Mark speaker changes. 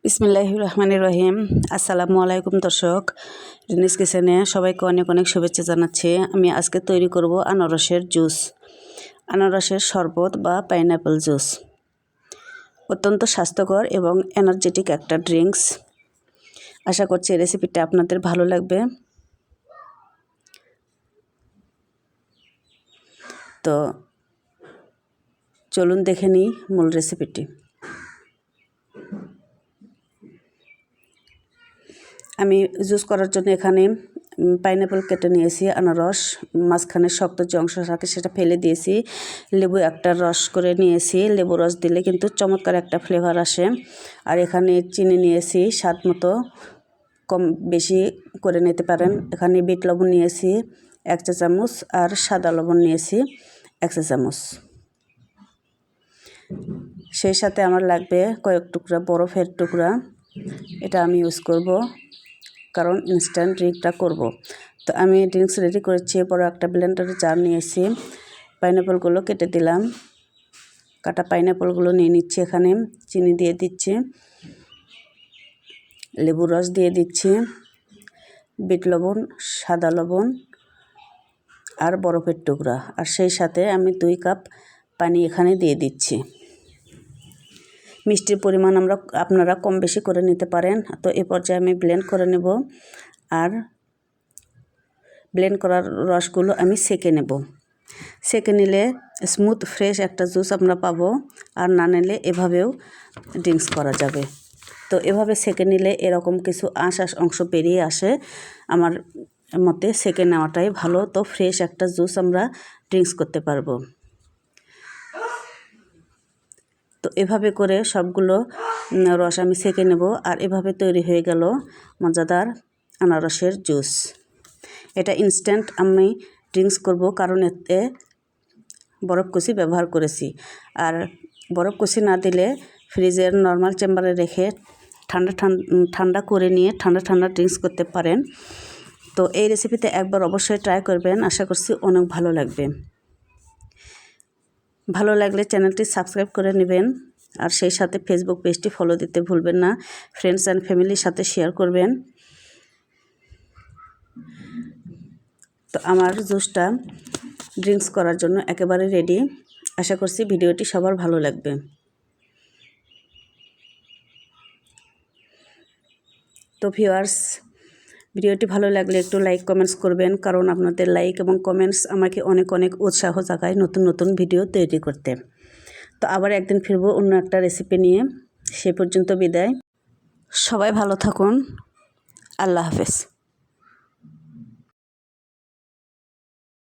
Speaker 1: বিসমিল্লাহির রহমানির রহিম। আসসালামু আলাইকুম দর্শক, রিনিস কিচেনে সবাইকে অনেক অনেক শুভেচ্ছা জানাচ্ছি। আমি আজকে তৈরি করব আনারসের জুস, আনারসের শরবত বা পাইনাপেল জুস। অত্যন্ত স্বাস্থ্যকর এবং এনার্জেটিক একটা ড্রিঙ্কস। আশা করছি এই রেসিপিটা আপনাদের ভালো লাগবে। তো চলুন দেখে নিই মূল রেসিপিটি। আমি জুস করার জন্য এখানে পাইনাপেল কেটে নিয়েছি, আনারস মাঝখানে শক্ত যে অংশ থাকে সেটা ফেলে দিয়েছি, লেবু একটা রস করে নিয়েছি। লেবু রস দিলে কিন্তু চমৎকার একটা ফ্লেভার আসে। আর এখানে চিনি নিয়েছি স্বাদ মতো, কম বেশি করে নিতে পারেন। এখানে বিট লবণ নিয়েছি 1 চা চামচ আর সাদা লবণ নিয়েছি 1 চা চামচ। সেই সাথে আমার লাগবে কয়েক টুকরা বরফের টুকরা। এটা আমি ইউজ করব কারণ ইনস্ট্যান্ট ড্রিঙ্কটা করব। তো আমি ড্রিঙ্কস রেডি করেছি। বড় একটা ব্লেন্ডারে জার নিয়েছি, পাইনাপেলগুলো কেটে দিলাম। কাটা পাইনাপেলগুলো নিয়ে নিচ্ছি, এখানে চিনি দিয়ে দিচ্ছি, লেবু রস দিয়ে দিচ্ছি, বিট লবণ, সাদা লবণ আর বরফের টুকরা। আর সেই সাথে আমি 2 কাপ পানি এখানে দিয়ে দিচ্ছি। মিষ্টির পরিমাণ আপনারা কম বেশি করে নিতে পারেন। তো এ পর্যায়ে আমি ব্লেন্ড করে নেব, আর ব্লেন্ড করার রসগুলো আমি সেঁকে নেব। সেঁকে নিলে স্মুথ ফ্রেশ একটা জুস আমরা পাবো, আর না নিলে এভাবেও ড্রিঙ্কস করা যাবে। তো এভাবে সেঁকে নিলে এরকম কিছু আঁশ অংশ বেরিয়ে আসে। আমার মতে সেঁকে নেওয়াটাই ভালো। তো ফ্রেশ একটা জুস আমরা ড্রিঙ্কস করতে পারবো। তো এভাবে করে সবগুলো রস আমি সেঁকে নেব, আর এভাবে তৈরি হয়ে গেল মজাদার আনারসের জুস। এটা ইনস্ট্যান্ট আমি ড্রিঙ্কস করব কারণ এতে বরফকুচি ব্যবহার করেছি। আর বরফকুচি না দিলে ফ্রিজের নর্মাল চেম্বারে রেখে ঠান্ডা করে নিয়ে ঠান্ডা ড্রিঙ্কস করতে পারেন। তো এই রেসিপিতে একবার অবশ্যই ট্রাই করবেন, আশা করছি অনেক ভালো লাগবে। ভালো লাগলে চ্যানেলটি সাবস্ক্রাইব করে নেবেন, আর সেই সাথে ফেসবুক পেজটি ফলো দিতে ভুলবেন না। ফ্রেন্ডস অ্যান্ড ফ্যামিলির সাথে শেয়ার করবেন। তো আমার জুসটা ড্রিঙ্কস করার জন্য একেবারে রেডি। আশা করছি ভিডিওটি সবার ভালো লাগবে। তো ভিউয়ার্স, ভিডিওটি ভালো লাগলে একটু লাইক কমেন্টস করবেন, কারণ আপনাদের লাইক এবং কমেন্টস আমাকে অনেক অনেক উৎসাহ জাগায় নতুন নতুন ভিডিও তৈরি করতে। তো আবার একদিন ফিরবো অন্য একটা রেসিপি নিয়ে। সে পর্যন্ত বিদায়। সবাই ভালো থাকুন। আল্লাহ হাফেজ।